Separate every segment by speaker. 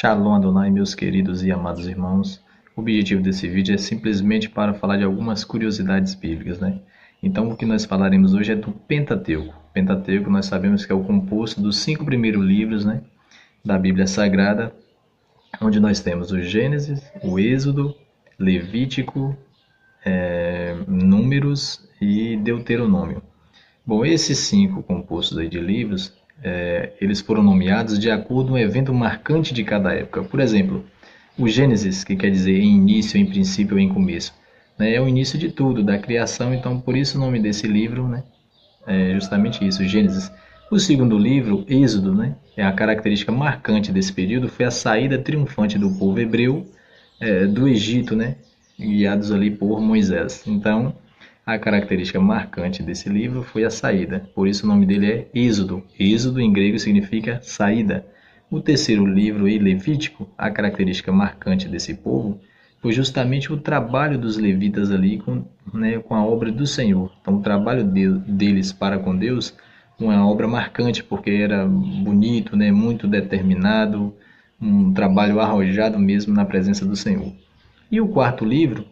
Speaker 1: Shalom Adonai, meus queridos e amados irmãos. O objetivo desse vídeo é simplesmente para falar de algumas curiosidades bíblicas, né? Então, o que nós falaremos hoje é do Pentateuco. O Pentateuco nós sabemos que é o composto dos 5 primeiros livros, né, da Bíblia Sagrada, onde nós temos o Gênesis, o Êxodo, Levítico, Números e Deuteronômio. Bom, esses 5 compostos aí de livros, eles foram nomeados de acordo com um evento marcante de cada época. Por exemplo, o Gênesis, que quer dizer em início, em princípio ou em começo, né, é o início de tudo, da criação, então por isso o nome desse livro, né, é justamente isso, Gênesis. O segundo livro, Êxodo, né, é a característica marcante desse período, foi a saída triunfante do povo hebreu do Egito, né, guiados ali por Moisés. Então, a característica marcante desse livro foi a saída, por isso o nome dele é Êxodo. Êxodo em grego significa saída. O terceiro livro, Levítico, a característica marcante desse povo foi justamente o trabalho dos levitas ali com a obra do Senhor. Então o trabalho deles para com Deus, uma obra marcante, porque era bonito, né, muito determinado, um trabalho arrojado mesmo na presença do Senhor. E o quarto livro,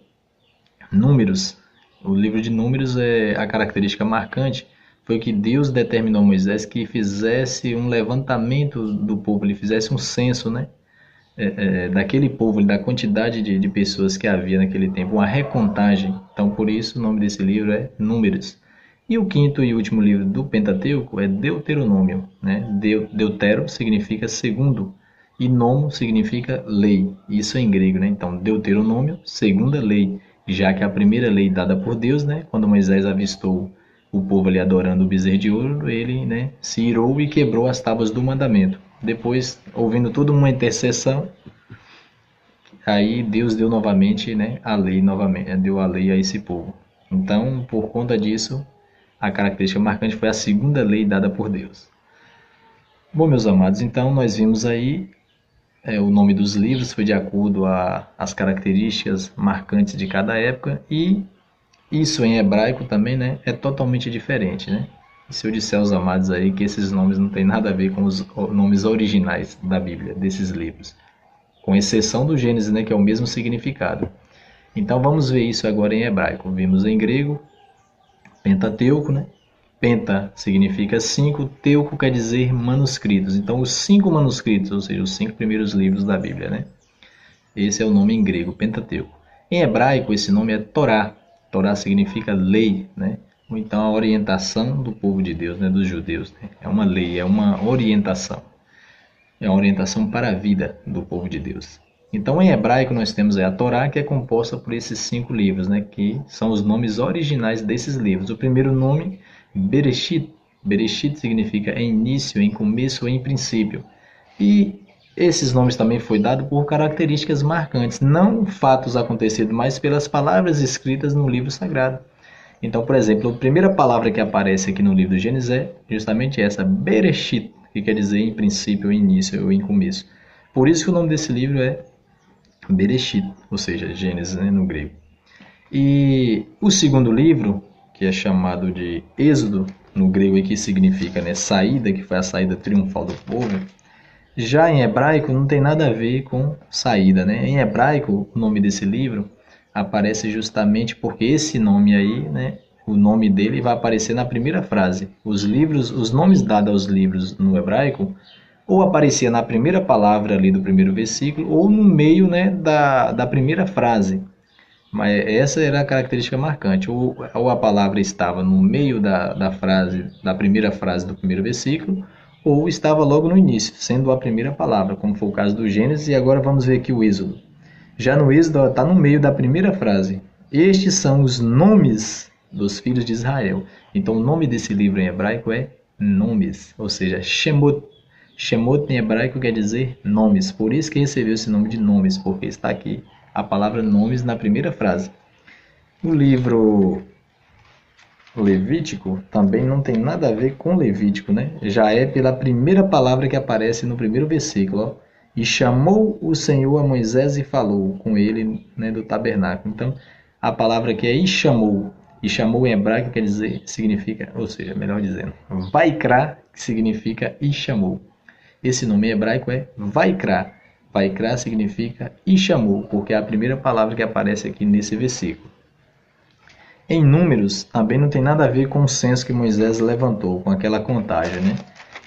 Speaker 1: Números, o livro de Números, é a característica marcante, foi que Deus determinou a Moisés que fizesse um levantamento do povo, ele fizesse um censo, né, daquele povo, da quantidade de pessoas que havia naquele tempo, uma recontagem. Então, por isso, o nome desse livro é Números. E o quinto e último livro do Pentateuco é Deuteronômio, né? Deutero significa segundo e nomo significa lei, isso em grego, né? Então, Deuteronômio, segunda lei, já que a primeira lei dada por Deus, né, quando Moisés avistou o povo ali adorando o bezerro de ouro, ele, né, se irou e quebrou as tábuas do mandamento. Depois, ouvindo toda uma intercessão, aí Deus deu novamente, né, a lei novamente, deu a lei a esse povo. Então, por conta disso, a característica marcante foi a segunda lei dada por Deus. Bom, meus amados, então nós vimos aí o nome dos livros foi de acordo às características marcantes de cada época, e isso em hebraico também, né, é totalmente diferente, né? E se eu disser aos amados aí que esses nomes não têm nada a ver com os nomes originais da Bíblia, desses livros, com exceção do Gênesis, né, que é o mesmo significado. Então vamos ver isso agora em hebraico. Vimos em grego, Pentateuco, né? Penta significa 5, teuco quer dizer manuscritos. Então, os 5 manuscritos, ou seja, os 5 primeiros livros da Bíblia, né? Esse é o nome em grego, Pentateuco. Em hebraico, esse nome é Torá. Torá significa lei, né? Ou então a orientação do povo de Deus, né? Dos judeus, né? É uma lei, é uma orientação. É uma orientação para a vida do povo de Deus. Então, em hebraico, nós temos a Torá, que é composta por esses 5 livros, né? Que são os nomes originais desses livros. O primeiro nome, Bereshit. Bereshit significa em início, em começo ou em princípio. E esses nomes também foi dado por características marcantes, não fatos acontecidos, mas pelas palavras escritas no livro sagrado. Então, por exemplo, a primeira palavra que aparece aqui no livro do Gênesis é justamente essa, Bereshit, que quer dizer em princípio, em início ou em começo. Por isso que o nome desse livro é Bereshit, ou seja, Gênesis, né, no grego. E o segundo livro, que é chamado de Êxodo, no grego aqui significa, né, saída, que foi a saída triunfal do povo, já em hebraico não tem nada a ver com saída, né? Em hebraico, o nome desse livro aparece justamente porque esse nome aí, né, o nome dele vai aparecer na primeira frase. Os nomes dados aos livros no hebraico, ou aparecia na primeira palavra ali do primeiro versículo, ou no meio, né, da primeira frase. Mas essa era a característica marcante, ou a palavra estava no meio da frase, da primeira frase do primeiro versículo, ou estava logo no início, sendo a primeira palavra, como foi o caso do Gênesis, e agora vamos ver aqui o Êxodo. Já no Êxodo está no meio da primeira frase. Estes são os nomes dos filhos de Israel. Então o nome desse livro em hebraico é Nomes, ou seja, Shemot. Shemot em hebraico quer dizer nomes, por isso que recebeu esse nome de Nomes, porque está aqui a palavra nomes na primeira frase. O livro Levítico também não tem nada a ver com Levítico, né? Já é pela primeira palavra que aparece no primeiro versículo, ó. E chamou o Senhor a Moisés e falou com ele, né, do tabernáculo. Então, a palavra aqui é e chamou em hebraico quer dizer, significa, ou seja, melhor dizendo, Vaikra, que significa e chamou. Esse nome em hebraico é Vaikra. Vaikra significa e chamou, porque é a primeira palavra que aparece aqui nesse versículo. Em Números, também não tem nada a ver com o censo que Moisés levantou, com aquela contagem, né?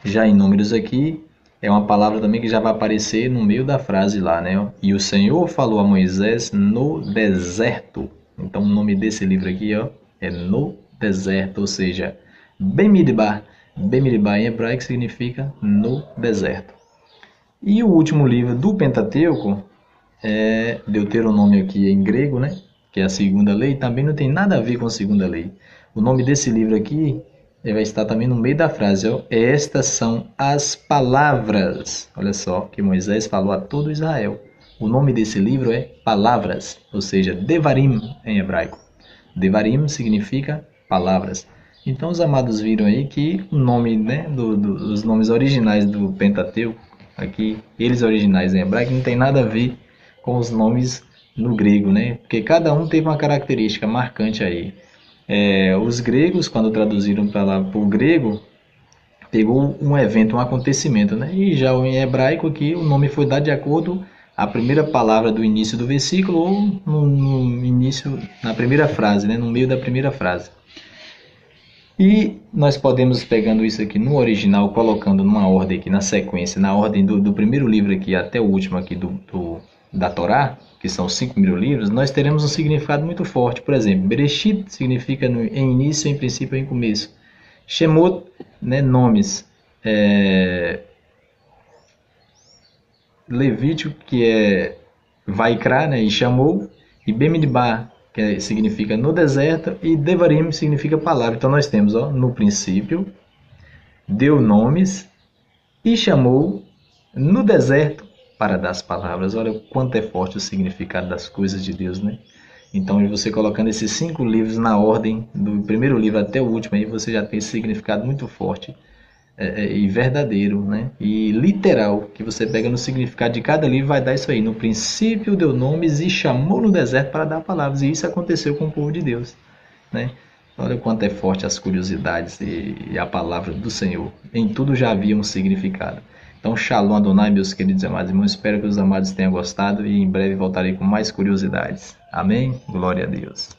Speaker 1: Já em Números aqui, é uma palavra também que já vai aparecer no meio da frase lá, né? E o Senhor falou a Moisés no deserto. Então o nome desse livro aqui, ó, é No Deserto, ou seja, Bemidbar. Bemidbar em hebraico significa no deserto. E o último livro do Pentateuco é Deuteronômio aqui em grego, né? Que é a segunda lei, também não tem nada a ver com a segunda lei. O nome desse livro aqui vai estar também no meio da frase, ó. Estas são as palavras, olha só, que Moisés falou a todo Israel. O nome desse livro é Palavras, ou seja, Devarim em hebraico. Devarim significa palavras. Então os amados viram aí que o nome, né, os nomes originais do Pentateuco, aqui, eles originais em hebraico, não tem nada a ver com os nomes no grego, né? Porque cada um teve uma característica marcante aí. Os gregos, quando traduziram para lá para o grego, pegou um evento, um acontecimento, né? E já em hebraico aqui, o nome foi dado de acordo à primeira palavra do início do versículo ou no início, na primeira frase, né? No meio da primeira frase. E nós podemos, pegando isso aqui no original, colocando numa ordem aqui, na sequência, na ordem do primeiro livro aqui até o último aqui da Torá, que são os 5 primeiros livros, nós teremos um significado muito forte. Por exemplo, Bereshit significa em início, em princípio, em começo. Shemot, né, nomes. Levítico, que é Vaikra, né, e chamou. E Bemidbar, que significa no deserto. E Devarim significa palavra. Então nós temos, ó, no princípio, deu nomes e chamou no deserto para dar as palavras. Olha o quanto é forte o significado das coisas de Deus, né? Então, você colocando esses 5 livros na ordem, do primeiro livro até o último, aí você já tem esse significado muito forte e verdadeiro, né? E literal, que você pega no significado de cada livro, vai dar isso aí. No princípio deu nomes e chamou no deserto para dar palavras. E isso aconteceu com o povo de Deus, né? Olha o quanto é forte as curiosidades e a palavra do Senhor. Em tudo já havia um significado. Então, Shalom Adonai, meus queridos e amados irmãos. Espero que os amados tenham gostado e em breve voltarei com mais curiosidades. Amém? Glória a Deus.